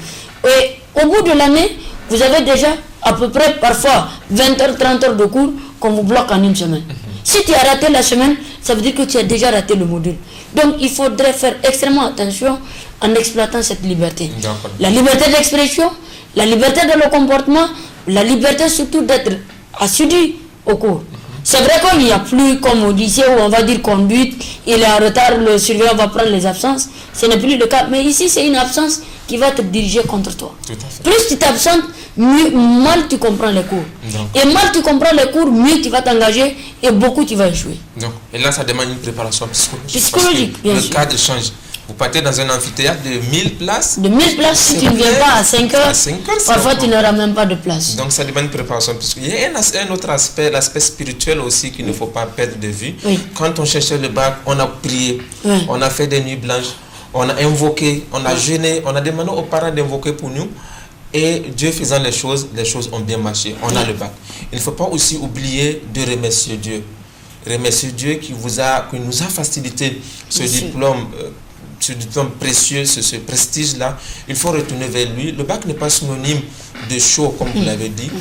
Et au bout de l'année, vous avez déjà à peu près parfois 20 heures, 30 heures de cours qu'on vous bloque en une semaine. Si tu as raté la semaine, ça veut dire que tu as déjà raté le module. Donc il faudrait faire extrêmement attention en exploitant cette liberté. La liberté d'expression, la liberté de le comportement, la liberté surtout d'être assidu au cours. C'est vrai qu'il n'y a plus, comme au lycée, où on va dire conduite, il est en retard, le surveillant va prendre les absences. Ce n'est plus le cas. Mais ici, c'est une absence qui va te diriger contre toi. Plus tu t'absentes, mal tu comprends les cours. Et mal tu comprends les cours, mieux tu vas t'engager et beaucoup tu vas échouer. Et là, ça demande une préparation psychologique. Bien le sûr. cadre change. Vous partez dans un amphithéâtre de 1000 places. De 1000 places, si tu ne viens pas à 5 heures, parfois tu n'auras même pas de place. Donc ça demande une préparation. Il y a un autre aspect, l'aspect spirituel aussi qu'il ne faut pas perdre de vue. Quand on cherchait le bac, on a prié, on a fait des nuits blanches, on a invoqué, on a jeûné, on a demandé aux parents d'invoquer pour nous. Et Dieu faisant les choses ont bien marché. On a le bac. Il ne faut pas aussi oublier de remercier Dieu. Remercier Dieu qui nous a facilité ce diplôme. Ce diplôme précieux, ce prestige-là, il faut retourner vers lui. Le bac n'est pas synonyme de show, comme vous l'avez dit.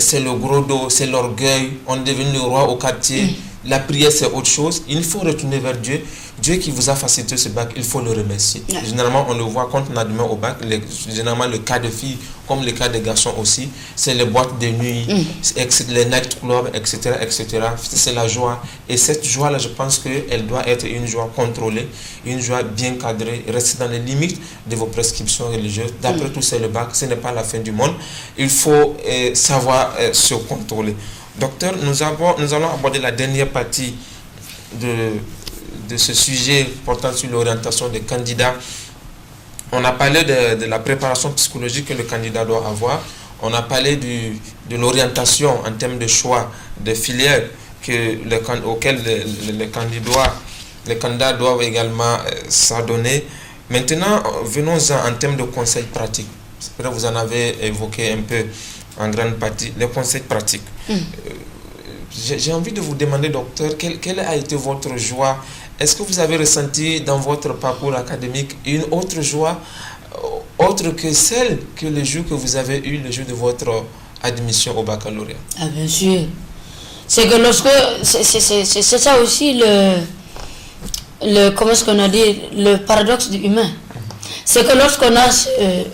C'est le gros dos, c'est l'orgueil. On devient le roi au quartier. La prière, c'est autre chose. Il faut retourner vers Dieu. Dieu qui vous a facilité ce bac, il faut le remercier. Généralement, on le voit quand on a demain au bac, généralement le cas de filles, comme le cas des garçons aussi, c'est les boîtes de nuit, les nightclubs, etc., etc. C'est la joie. Et cette joie-là, je pense qu'elle doit être une joie contrôlée, une joie bien cadrée, rester dans les limites de vos prescriptions religieuses. D'après tout, c'est le bac, ce n'est pas la fin du monde. Il faut savoir se contrôler. Docteur, nous allons aborder la dernière partie de ce sujet portant sur l'orientation des candidats. On a parlé de la préparation psychologique que le candidat doit avoir. On a parlé de l'orientation en termes de choix de filières auxquelles les candidats doivent également s'adonner. Maintenant, venons-en en termes de conseils pratiques. Vous en avez évoqué un peu en grande partie, les conseils pratiques. J'ai envie de vous demander, docteur, quelle a été votre joie? Est-ce que vous avez ressenti dans votre parcours académique une autre joie, autre que celle que le jour que vous avez eu, le jour de votre admission au baccalauréat? Ah, bien sûr. C'est que c'est ça aussi comment est-ce qu'on a dit, le paradoxe du humain. C'est que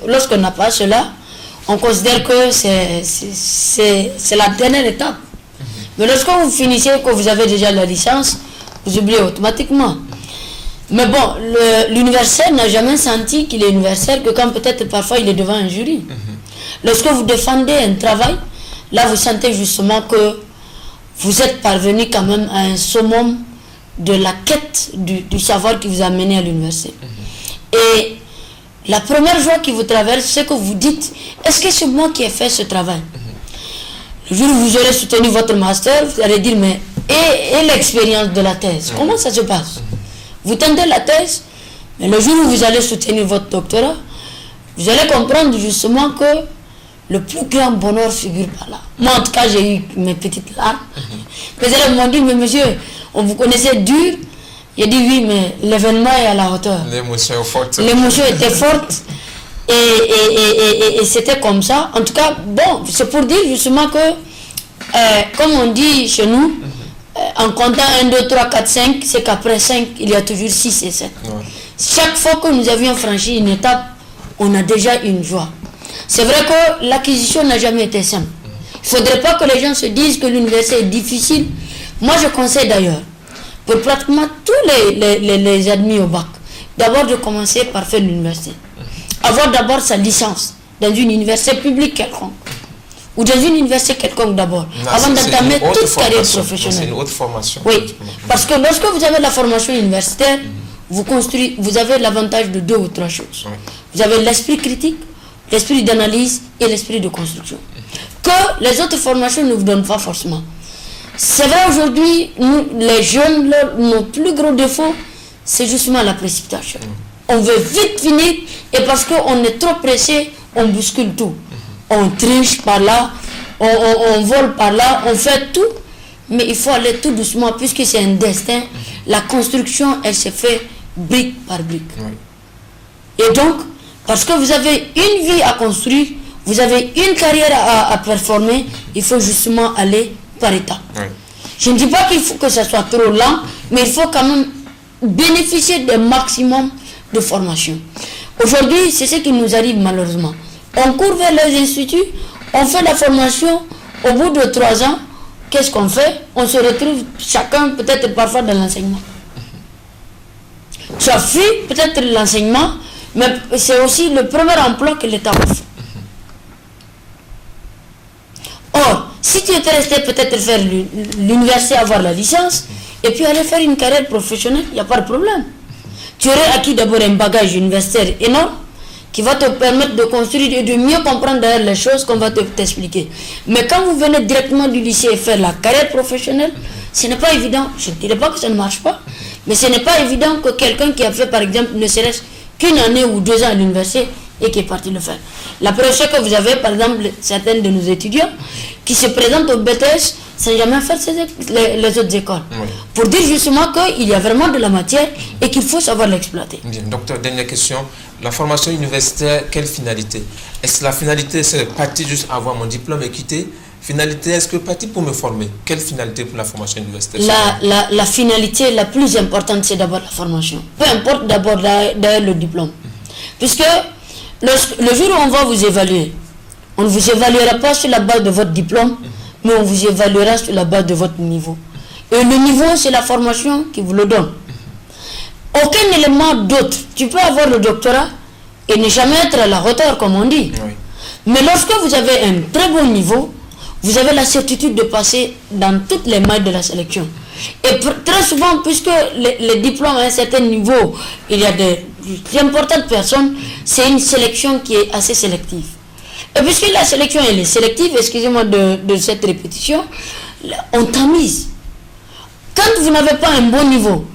lorsqu'on n'a pas cela, on considère que c'est la dernière étape. Mais lorsque vous finissez, que vous avez déjà la licence, vous oubliez automatiquement. Mais bon, l'universitaire n'a jamais senti qu'il est universitaire que quand peut-être parfois il est devant un jury. Lorsque vous défendez un travail, là vous sentez justement que vous êtes parvenu quand même à un summum de la quête du savoir qui vous a mené à l'université. Et la première joie qui vous traverse, c'est que vous dites, est-ce que c'est moi qui ai fait ce travail? Le jour où vous aurez soutenu votre master, vous allez dire, mais et l'expérience de la thèse, comment ça se passe? Vous tentez la thèse, mais le jour où vous allez soutenir votre doctorat, vous allez comprendre justement que le plus grand bonheur figure par là. Moi, en tout cas, j'ai eu mes petites larmes. Les élèves m'ont dit, mais monsieur, on vous connaissait dur. J'ai dit oui, mais l'événement est à la hauteur. L'émotion est forte. L'émotion était forte. Et c'était comme ça. En tout cas, bon, c'est pour dire justement que, comme on dit chez nous, en comptant 1, 2, 3, 4, 5, c'est qu'après 5, il y a toujours 6 et 7. Ouais. Chaque fois que nous avions franchi une étape, on a déjà une joie. C'est vrai que l'acquisition n'a jamais été simple. Il ne faudrait pas que les gens se disent que l'université est difficile. Moi, je conseille d'ailleurs, pour pratiquement tous les admis au bac, d'abord de commencer par faire l'université. Avoir d'abord sa licence dans une université publique quelconque. Ou dans une université quelconque d'abord, avant d'entamer toute carrière professionnelle. C'est une autre formation. Oui, parce que lorsque vous avez la formation universitaire, vous avez l'avantage de 2 ou 3 choses. Oui. Vous avez l'esprit critique, l'esprit d'analyse et l'esprit de construction. Que les autres formations ne vous donnent pas forcément. C'est vrai aujourd'hui, nous, les jeunes, nos plus gros défauts, c'est justement la précipitation. On veut vite finir et parce qu'on est trop pressé, on bouscule tout. On triche par là, on vole par là, on fait tout, mais il faut aller tout doucement puisque c'est un destin. La construction, elle se fait brique par brique. Oui. Et donc, parce que vous avez une vie à construire, vous avez une carrière à performer, il faut justement aller par étapes. Oui. Je ne dis pas qu'il faut que ça soit trop lent, mais il faut quand même bénéficier d'un maximum de formation. Aujourd'hui, c'est ce qui nous arrive malheureusement. On court vers les instituts, on fait la formation, au bout de 3 ans, qu'est-ce qu'on fait? On se retrouve chacun peut-être parfois dans l'enseignement. Ça fuit peut-être l'enseignement, mais c'est aussi le premier emploi que l'État offre. Or, si tu étais resté peut-être faire l'université, avoir la licence, et puis aller faire une carrière professionnelle, il n'y a pas de problème. Tu aurais acquis d'abord un bagage universitaire énorme, qui va te permettre de construire et de mieux comprendre d'ailleurs les choses qu'on va t'expliquer. Mais quand vous venez directement du lycée et faire la carrière professionnelle, ce n'est pas évident. Je ne dirais pas que ça ne marche pas, mais ce n'est pas évident que quelqu'un qui a fait par exemple ne serait-ce qu'une année ou 2 ans à l'université et qui est parti le faire. La preuve c'est que vous avez par exemple certains de nos étudiants qui se présentent au BTS sans jamais faire les autres écoles. Oui. Pour dire justement qu'il y a vraiment de la matière et qu'il faut savoir l'exploiter. Bien, docteur, dernière question. La formation universitaire, quelle finalité? Est-ce que la finalité, c'est partir juste avoir mon diplôme et quitter? Finalité, est-ce que partir pour me former? Quelle finalité pour la formation universitaire? La finalité la plus importante, c'est d'abord la formation. Peu importe d'abord d'ailleurs le diplôme. Puisque le jour où on va vous évaluer, on ne vous évaluera pas sur la base de votre diplôme, mais on vous évaluera sur la base de votre niveau. Et le niveau, c'est la formation qui vous le donne. Aucun élément d'autre. Tu peux avoir le doctorat et ne jamais être à la hauteur, comme on dit. Oui. Mais lorsque vous avez un très bon niveau, vous avez la certitude de passer dans toutes les mailles de la sélection. Et très souvent, puisque les diplômes à un certain niveau, il y a d'importantes personnes, c'est une sélection qui est assez sélective. Et puisque la sélection elle est sélective, excusez-moi de cette répétition, on tamise. Quand vous n'avez pas un bon niveau,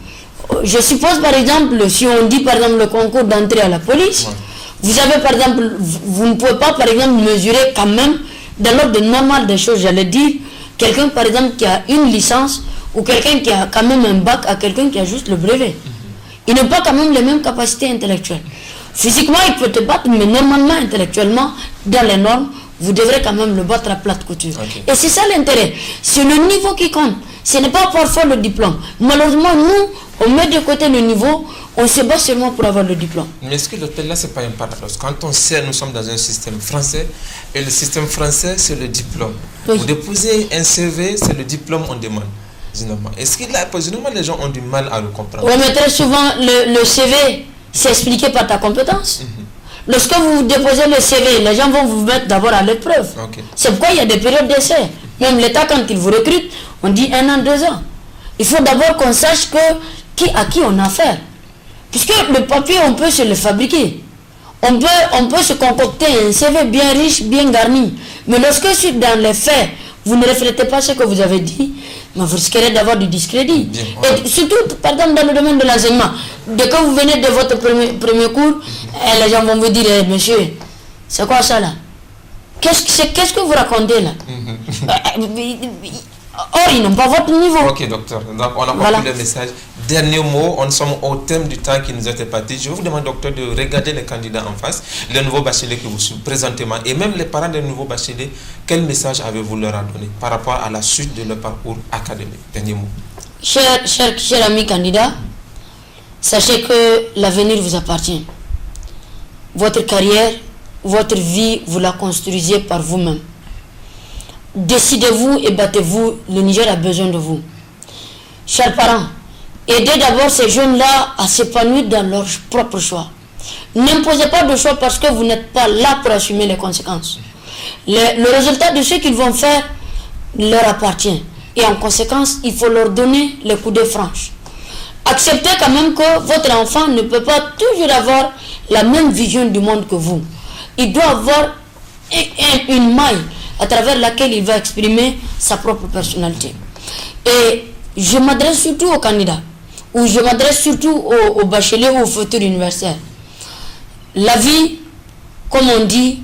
je suppose par exemple, si on dit par exemple le concours d'entrée à la police, ouais. Vous avez par exemple, vous ne pouvez pas par exemple mesurer quand même dans l'ordre normal des choses, j'allais dire, quelqu'un par exemple qui a une licence ou quelqu'un qui a quand même un bac à quelqu'un qui a juste le brevet. Ils n'ont pas quand même les mêmes capacités intellectuelles. Physiquement, il peut te battre, mais normalement, intellectuellement, dans les normes, vous devrez quand même le battre à plate couture. Okay. Et c'est ça l'intérêt. C'est le niveau qui compte. Ce n'est pas parfois le diplôme. Malheureusement, nous, on met de côté le niveau, on se bat seulement pour avoir le diplôme. Mais est-ce que là, ce n'est pas un paradoxe? Quand on sait, nous sommes dans un système français, et le système français, c'est le diplôme. Oui. Vous déposez un CV, c'est le diplôme qu'on demande. Est-ce que là, généralement, les gens ont du mal à le comprendre? Oui, mais très souvent, le CV, c'est expliqué par ta compétence. Lorsque vous déposez le CV, les gens vont vous mettre d'abord à l'épreuve. Okay. C'est pourquoi il y a des périodes d'essai. Même l'État, quand il vous recrute, on dit 1 an, 2 ans. Il faut d'abord qu'on sache à qui on a affaire. Puisque le papier, on peut se le fabriquer. On peut se concocter un CV bien riche, bien garni. Mais lorsque dans les faits, vous ne reflétez pas ce que vous avez dit, mais vous risquerez d'avoir du discrédit. Bien, ouais. Et surtout, par exemple, dans le domaine de l'enseignement, dès que vous venez de votre premier cours, les gens vont vous dire, monsieur, c'est quoi ça là? Qu'est-ce que vous racontez là? Or, ils n'ont pas votre niveau. Ok, docteur. Donc, on a compris le message. Dernier mot, on sommes au thème du temps qui nous était parti. Je vous demande, docteur, de regarder les candidats en face, les nouveaux bacheliers que vous suivez présentement, et même les parents des nouveaux bacheliers. Quel message avez-vous leur à donner par rapport à la suite de leur parcours académique? Dernier mot. Chers amis candidats, sachez que l'avenir vous appartient. Votre carrière, votre vie, vous la construisez par vous-même. Décidez-vous et battez-vous, le Niger a besoin de vous. Chers parents, aidez d'abord ces jeunes-là à s'épanouir dans leur propre choix. N'imposez pas de choix parce que vous n'êtes pas là pour assumer les conséquences. Le résultat de ce qu'ils vont faire leur appartient. Et en conséquence, il faut leur donner les coups de franche. Acceptez quand même que votre enfant ne peut pas toujours avoir la même vision du monde que vous. Il doit avoir une maille à travers laquelle il va exprimer sa propre personnalité. Et je m'adresse surtout aux candidats, ou je m'adresse surtout aux bacheliers ou aux futurs universitaires. La vie, comme on dit,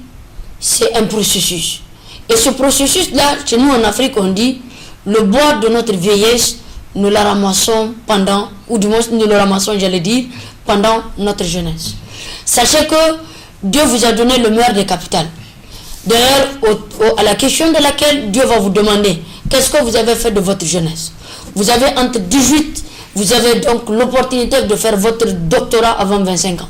c'est un processus. Et ce processus-là, chez nous en Afrique, on dit, le bois de notre vieillesse, nous la ramassons pendant, ou du moins nous le ramassons, j'allais dire, pendant notre jeunesse. Sachez que Dieu vous a donné le meilleur des capitales. D'ailleurs, à la question de laquelle Dieu va vous demander, qu'est-ce que vous avez fait de votre jeunesse? Vous avez entre 18, vous avez donc l'opportunité de faire votre doctorat avant 25 ans.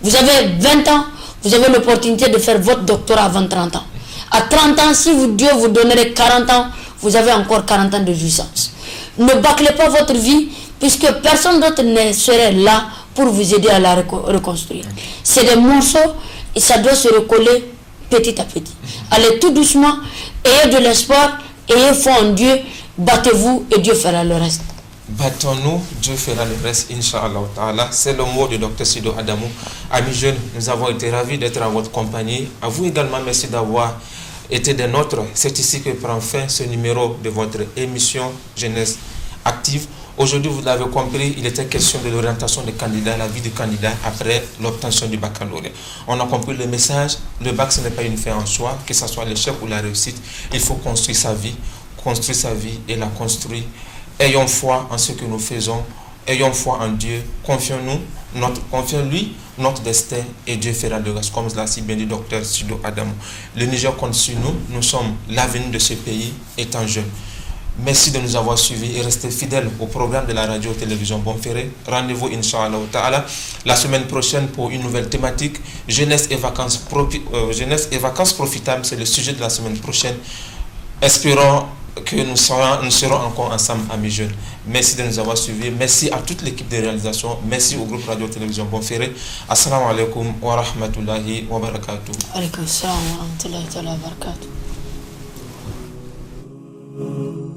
Vous avez 20 ans, vous avez l'opportunité de faire votre doctorat avant 30 ans. À 30 ans, si Dieu vous donnerait 40 ans, vous avez encore 40 ans de jouissance. Ne bâclez pas votre vie, puisque personne d'autre ne serait là pour vous aider à la reconstruire. C'est des morceaux et ça doit se recoller petit à petit. Allez tout doucement, ayez de l'espoir, ayez foi en Dieu, battez-vous et Dieu fera le reste. Battons-nous, Dieu fera le reste, Inch'Allah. C'est le mot du docteur Sido Adamou. Amis jeunes, nous avons été ravis d'être en votre compagnie. À vous également, merci d'avoir été des nôtres. C'est ici que prend fin ce numéro de votre émission Jeunesse Active. Aujourd'hui, vous l'avez compris, il était question de l'orientation des candidats, la vie du candidat après l'obtention du baccalauréat. On a compris le message, le bac ce n'est pas une fin en soi, que ce soit l'échec ou la réussite, il faut construire sa vie et la construire. Ayons foi en ce que nous faisons, ayons foi en Dieu, confions-lui notre destin et Dieu fera le reste, comme l'a si bien dit docteur Sido Adamou. Le Niger compte sur nous, nous sommes l'avenir de ce pays étant jeunes. Merci de nous avoir suivis et restez fidèles au programme de la radio-télévision Bonferré. Rendez-vous, Inch'Allah Ta'ala, la semaine prochaine pour une nouvelle thématique. Jeunesse et vacances profitables, c'est le sujet de la semaine prochaine. Espérons que nous serons encore ensemble, amis jeunes. Merci de nous avoir suivis. Merci à toute l'équipe de réalisation. Merci au groupe radio-télévision Bonferré. Assalamu alaikum wa rahmatullahi wa barakatuh. Alaikum salam wa rahmatullahi wa barakatuh.